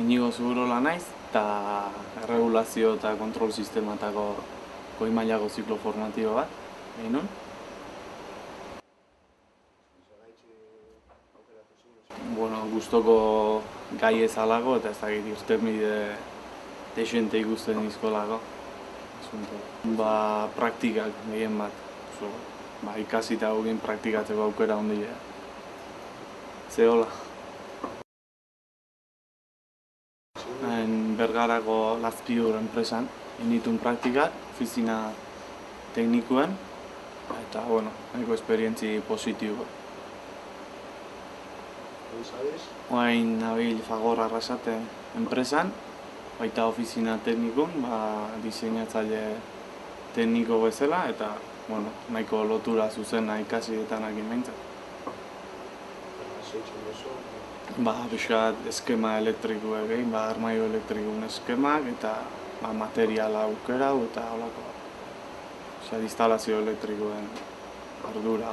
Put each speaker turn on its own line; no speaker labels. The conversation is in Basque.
Inigo Segurola naiz, eta erregulazio eta kontrol sistematako goi mailako ziklo formatibo bat, egin nun. Bueno, gustoko gai ezalako eta ez dakit irtenbide desente ikusten izkolako. Praktikak gehien bat. Ikasi eta gogin praktikatzeko aukera ondile. Zehola. Bergarako Lazpidur enpresan initun praktikak, ofizina teknikuen, eta, nahiko esperientzi positibo. Oain nabil Fagor Arrasate enpresan, baita ofizina teknikun, diseinatzaile tekniko bezala, eta, nahiko lotura zuzena ikasi detanak inbeintzat. Pixkat eskema elektrikoek egin, armaio elektrikun eskemak eta materiala aukera eta holako. Instalazio elektrikoen ardura.